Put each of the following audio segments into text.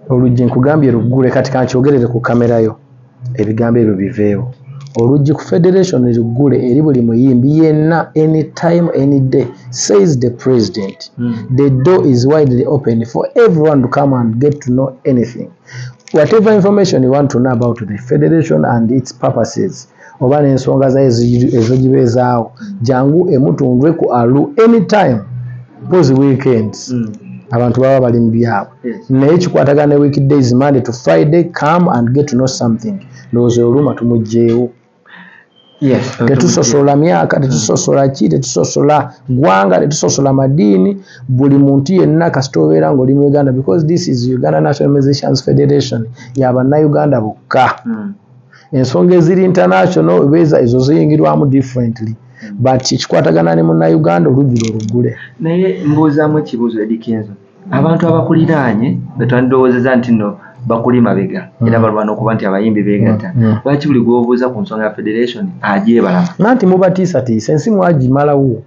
oluggi nkugambye luggule kati kankyogerere ku kamera yo ebigambo ebyo biveewo oluggi ku federation luggule eri buli muyimbi yenna anytime any day says the president. The door is widely open for everyone to come and get to know anything, whatever information you want to know about the federation and its purposes oba n'ensonga zayo ezogibeezaawo jangu emutundwe ku alu anytime pose weekends abantu baba bali mu byabwe naye kikwatagana ne weekdays Monday to Friday come and get to know something ndowooza oluma tumugjeewo tetusosola myaka tetusosola ki tetusosola gwanga tetusosola madiini buli muntu yenna kasita obeera ng'oli mu Uganda because this is Uganda National Musicians Federation y'Abannayuganda bokka ensonga eziri international beeza ezo ziyingirwamu differently but kikwatagana ne munnayuganda oluggi oluggule. Naye mbuuzaamu ekibuuzo Edikenzo, abantu abakuliraanye betwandirowoozeza nti nno bakuli mabega era balwana okuba nti abayimbi beegatta lwaki buli gwobuuza ku nsonga ya federation agyebala nanti mubatiisatiisa ensi mwagimalawo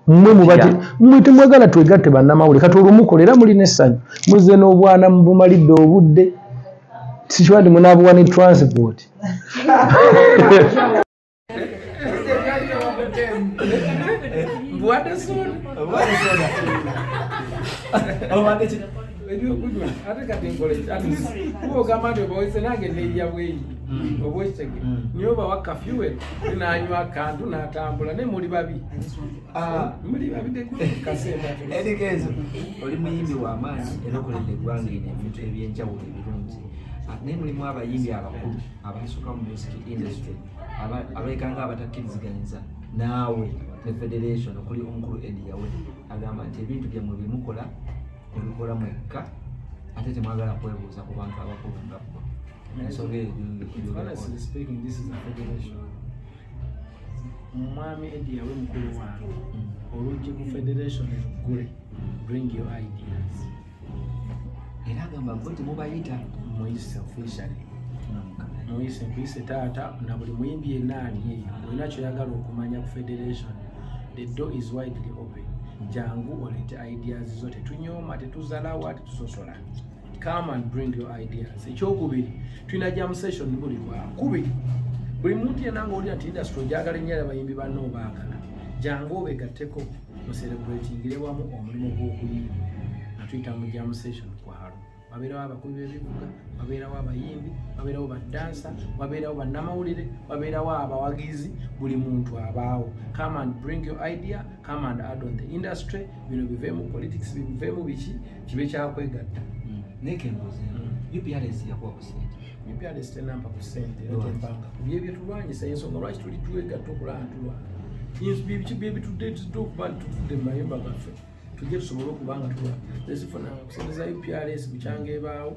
mmwe temwagala twegatte bannamawulire kati olumukolera muli n'essanyu muzze n'obwana bumalidde obudde sikiwadde munaabuwa ne transport ate kati nkole kuogamba nti obawese nange neeya bweyi obwekitege niye obawa kafyuwe nanywa akantu n'atambula naye muli babi kasemba. Edikenzo oli muyimbi w'amaanyi era okoledde eggwanga eno ebintu ebyenjawulo ebirungi naye mulimu abayimbi abakulu abasooka mu music industry abeekanga abatakkiriziganyizza naawe ne federation okuli omukulu ediyawe agamba nti ebintu byammwe byemukola ebikola mwekka ate temwagala kwebuuza ku bantu abakulu nga bo. Honestly speaking, this is a federation. Mwami ediyawe mukulu wange oluggi ku federation eluggule bring your ideas era agamba gwe temubayita muyise officially muyise nkuyise taata na buli muyimbi yenna ali eyo olina kyoyagala okumanya ku federation the door is widely open jangu olete ideas zo tetunyooma tetuzalawa tetusosola come and bring your ideas. Ekyokubiri tulina jam session buli lwakubiri buli muntu yenna ng'olina nti industry ogyagala ennyo abayimbi banno obaagala jangu obeegatteko mu celebratingire wamu omulimu gw'okuyimba natuyita mu jam session kwalo wabeerawo abakubi b'ebivuga wabeerawo abayimbi wabeerawo baddansa wabeerawo bannamawulire wabeerawo abawagizi buli muntu abaawo come and bring your idea come and add on the industry bino biveemu politics biveemu biki kibe kyakwegatta nekembuzi UPRS yakuwa ku ssente UPRS tenamba ku ssente tembanga bye byetulwanyisa ensonga lwaki tuli twegatta okulantulwa biki bye bitudde okuba tutudde mu mayumba gaffe tujje tusobole okubanga tuzifuna kusendeza UPRS bukyanga ebaawo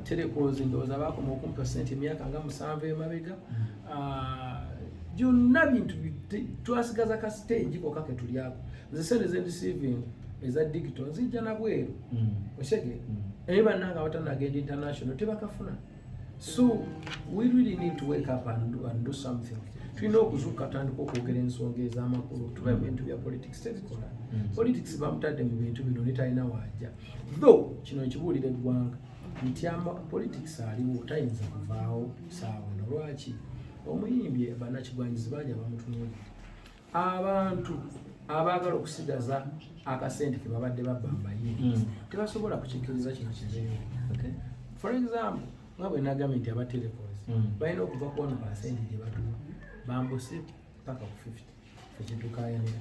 telecoms ndowooza baakoma okumpa ssente emyaka nga 7 emabega byonna bintu twasigaza ka stage kokka ke tulyako nze sente zendisiiving eza digital nzijja nabweru oshege naye bannanga abatanagenda international tebakafuna so we really need to wake up and do something. Tulina okuzuuka tandika okwogera ensonga ez'amakulu tuba ebintu bya politics tebikola politics bamutadde mu bintu bino netalina waajja though kino ekibuulira eggwanga nti politics aliwo tayinza kuvaawo saawa nolwaki omuyimbi bannakigwanyizi bajja bamutunuulira abantu abaagala okusigaza akasente ke babadde babba mbayimbi tebasobola kukikkiriza kino kizeewo. For example nga bwe nagambye nti abatelecoms balina okuva ku 1% gye batuwa bambuse paka ku 50 ekitukayanira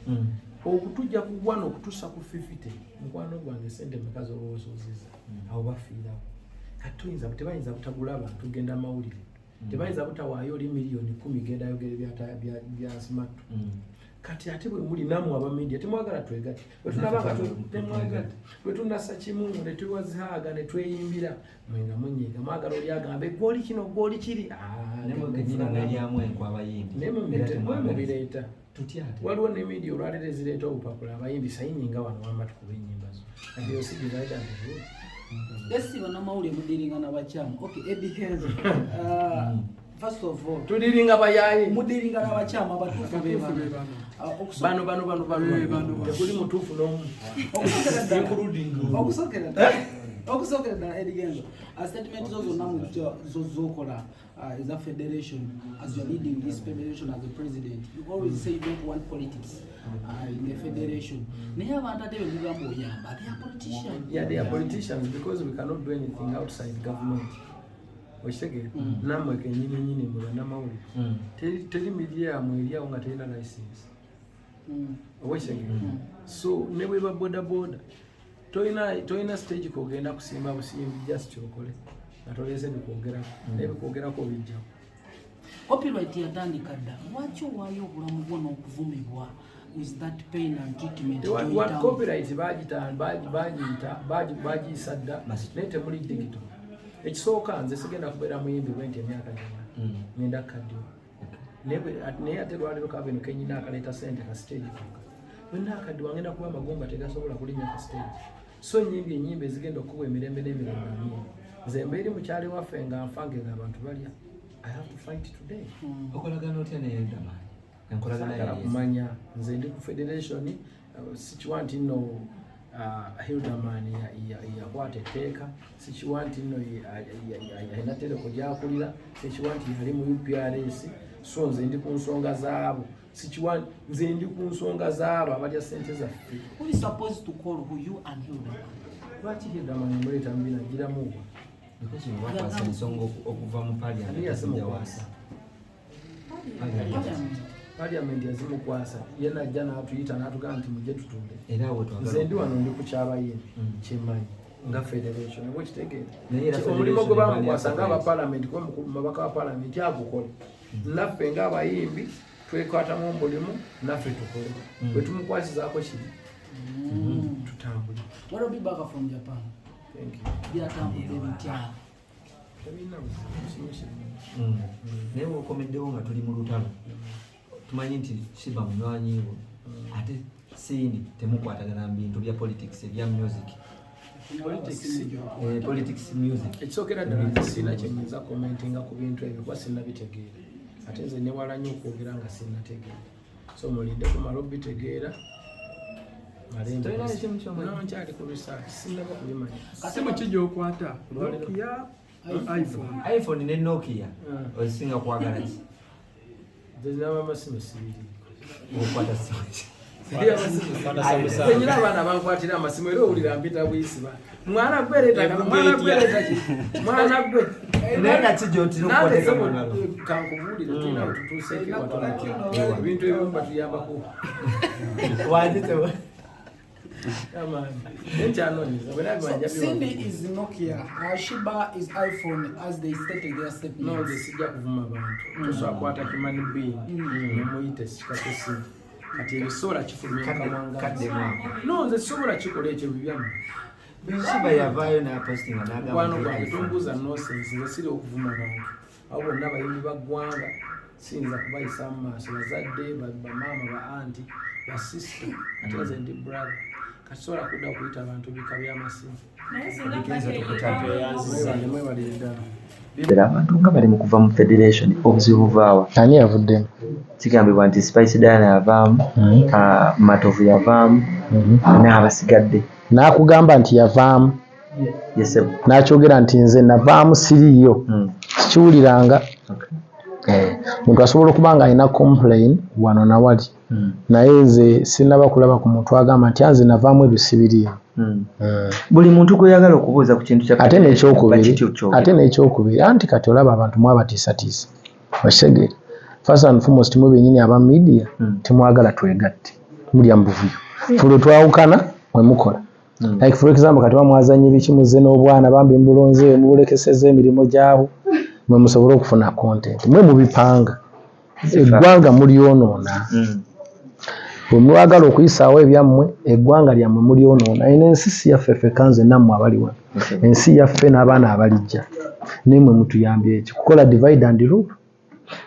okutujja ku 1 okutuusa ku 50 mukwano gwange sente meka z'oboosoziza awo bafiirawo kati tebayinza butagula abantu genda mawulire tebayinza butawaayo oli miliyoni 10 genda yogere bya smart kati ate bwe muli namwe abamedia temwagala twegatte bwetunabanga temwagala bwetunasa kimu ne tuwazaaga ne tweyimbira mwenga munyiga mwagala oli agambe gwoli kino gwoli kiri nemuganyina n'eryamu enkwa abayimbi nemubireeta waliwo ne media olwaleero ezireeta obupapula abayimbi sayinyinga wano wamba tukuba ennyimba zo kati yosigizaita nti esi bannamawulire mudiringa n'abakyama okay Edikenzo first of all tudiringa bayaye mudiringa n'abakyama abatuufu be bano tekuli mutuufu n'omu okusokera okusokera edigenzo a statement zozokola as a federation, as you're leading this federation as a president, you always say you don't want politics in the federation. They are politicians. Yeah, they are politicians because we cannot do anything outside government. Oshege namwe kenyini mwe namawuli teli media mwelia unga tena license oshege so newe ba boda toina stage kogenda kusimba busimbi just chokole natolese bikogera nebikogera ko bijja copyright yatandika dda lwaki waayo obulamu bwonna okuvumibwa with that pain and treatment what copyright bagiyisa dda nete muli digital ekisooka nze sigenda kubeera muyimbi bwenti emyaka gyonna ngenda kaddiwa naye ate lwaliro kabino kenyina akaleeta sente ka stage konka bwena akaddiwa ngenda kuba amagumba tegasobola kulinnya ka stage so nyingi enyimba ezigenda okuwa emirembe n'emirembe mingi nze mbeeri mukyali waffe nga nfange ng'abantu balya I have to fight today. Okolagana otya ne Damani? Enkolagana kumanya nze ndi ku federation sikiwanti nno Hildaman yakwata etteeka sikiwanti nno alina tereko gyakulira sikiwanti yali mu UPRS so nze ndi ku nsonga zaabo sikiwanti nze ndi ku nsonga zaabo abalya ssente zaffe. Who is supposed to call who you and Hildaman? Lwaki Hildaman muleeta mbina giramuwa because you want to song okuva mu parliament yasimukwasa parliament yazimukwasa yena jana atuyita natugamba nti mujje tutule era awo twagala nze ndi wano ndi ku kyabayini kimanyi nga federation bwe kitegeera omulimu gwe bamukwasa ng'aba parliament kuba mabaka wa parliament agukola naffe ng'abayimbi twekwatamu omulimu naffe tukole bwe tumukwasizaako kiri tutambule. What will be back from Japan? Thank you. Naye okomeddewo nga tuli mu lutalo tumanyi nti Shiba munywanyiwo ate siini temukwatagana bintu bya politics ebya music politics music ekisookera ddala sina kyenyinza commentinga ku bintu ebyo kuba sinnabitegeera ate nze newala nnyo okwogera nga sinnategeera so mulinde kumala obitegeera nkyali ku research sinaba kubimanya simu kijookwata Nokia iPhone ne Nokia ozisinga kwagala ki zinaba amasimu sibiri okwata simu nyina abaana bankwatira amasimu era owulira mpita buyisiba mwana gwe naye kijotira okukwateka mu ngalo kankubuulire tulina wetutuuseeko ewatono ebintu ebimu batuyambako wajitewa. So Cindy is Nokia, Shiba is iPhone, as they stated their statement. No, they sijja kuvuma abantu. Tusakwata kimani being. Muyite sikate simu. Ati ebisobola kifulumya kamwanga. Kadde mwangu. No, nze sobola kikola ekyo bibyamu. Shiba yavaayo n'apostinga n'agamba wano bwakutumbuza nonsense nze siri okuvuma abantu. Abo bonna abayimbi baggwanga siyinza kubayisa mu maaso bazadde bamaama ba anti basisita ate nze ndi brother. Kasobola kudda okuyita abantu bika by'amasimu. Era abantu nga bali mu kuva mu federation obuzibu buvaawa. Ani yavuddemu? Kigambibwa nti Spice Diana yavaamu, Matovu yavaamu, n'abasigadde. N'akugamba nti yavaamu. N'akyogera nti nze navaamu siriiyo. Kikiwuliranga. Muntu asobola okuba nga alina complain wano na wali. Naye nze sinaba kulaba ku muntu agamba nti nze navaamu ebisibiriyo. Buli muntu gweyagala okubuuza ku kintu kya ate n'ekyokubiri anti kati olaba abantu mwabatiisatiisa okitegere first and foremost mwe bennyini aba media temwagala twegatte mulya mu buvuyo fulwe twawukana mwe mukola like for example kati bamwazannya ebiki muzze n'obwana bambi mbulonze mubulekeseza emirimu gyabo mwe musobole okufuna content mwe mubipanga eggwanga mulyonoona bwe mwagala okuyisaawo ebyammwe eggwanga lyammwe mulyonoona eno ensi si yaffe ffe kanze nammwe abali wano ensi yaffe n'abaana abalijja nemwe mutuyambye eki kukola divide and rule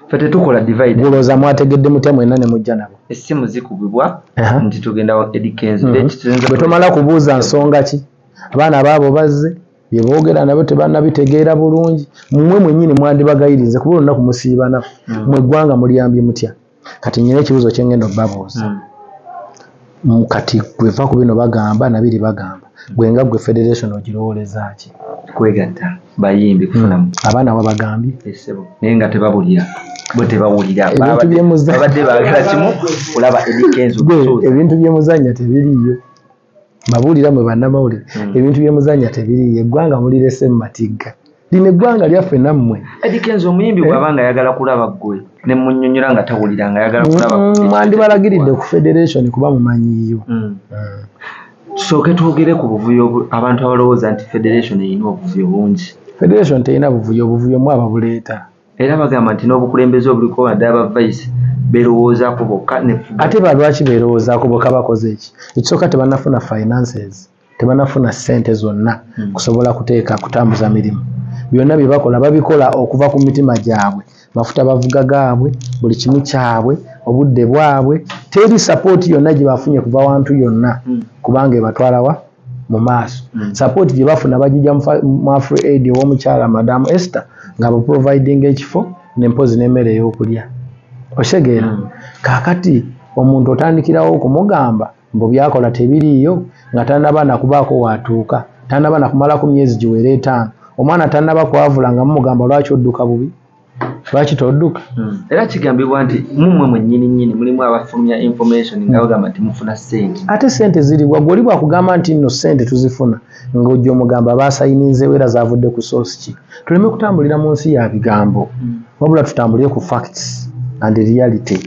ffe tetukola divide bulooza mwategedde mutya mwenna ne mujja nabo essimu zikubibwa nti tugenda wa edikenzi bwe tomala kubuuza nsonga ki abaana baabo bazze bye boogera nabo tebannabitegeera bulungi mmwe mwennyini mwandibagayirize kuba olunaku musiiba naffe mmwe eggwanga muliyambye mutya kati nyina ekibuuzo kye ngenda obbabuuza kati gweva ku bino bagamba nabiri bagamba gwe nga gwe federation ogirowooleza ki kwegatta bayimbi kufunamu abaana wabagambye esebo naye nga tebawulira bo tebawulira ebintu byemuzannya babadde baagala kimu kulaba edikenzo ebintu byemuzannya tebiriiyo babuulira mwe bannamawulire ebintu byemuzannya tebiriiyo eggwanga mulirese mu matigga lino eggwanga lyaffe nammwe edikenzo omuyimbi bw'abanga ayagala kulaba ggwe ne munnyonnyola nga tawulira nga ayagala kulaba mwandibalagiridde ku federation kuba mumanyiiyo tusooke twogere ku buvuyo abantu abalowooza nti federation erina obuvuyo bungi federation terina buvuyo mu ababuleeta era bagamba nti n'obukulembeze obuliko wadde aba vice berowoozaako bokka ate balwaki berowoozaako bokka bakoze eki ekisooka tebanafuna finances tebanafuna ssente zonna kusobola kutambuza mirimu byonna bye bakola babikola okuva ku mitima gyabwe mafuta bavuga gaabwe buli kimu kyabwe obudde bwabwe teri sapooti yonna gye bafunye kuva wantu yonna kubanga ebatwalawa mu maaso sapooti gye bafuna bagijja mu afri aid ow'omukyala madamu Esther nga baproviding ekifo n'empozi n'emmere ey'okulya osegeera kaakati omuntu otandikirawo okumugamba mbu byakola tebiriiyo nga tannaba nakubaako watuuka tannaba nakumala ku myezi giwera 5 omwana tannaba kwavula nga mumugamba lwaki odduka bubi lwaki todduka era kigambibwa nti mumwe mwennyini mulimu abafulumya information nga bagamba nti mufuna ssente ate ssente ziribwa gwoli bwakugamba nti nno ssente tuzifuna ng'ojja omugamba basayininzeewo era zavudde ku source ki tuleme kutambulira mu nsi ya bigambo wabula tutambulire ku facts and reality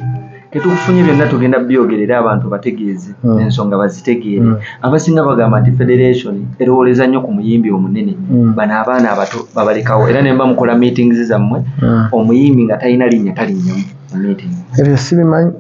tetukufunye byonna tugenda byogerera abantu bategeeze ensonga bazitegeere abasinga bagamba nti federation erowooleza nnyo ku muyimbi omunene bano abaana abato babalekawo era ne mukola meetings zammwe omuyimbi nga talina linnya talinnya mu meeting ebyo sibimanyi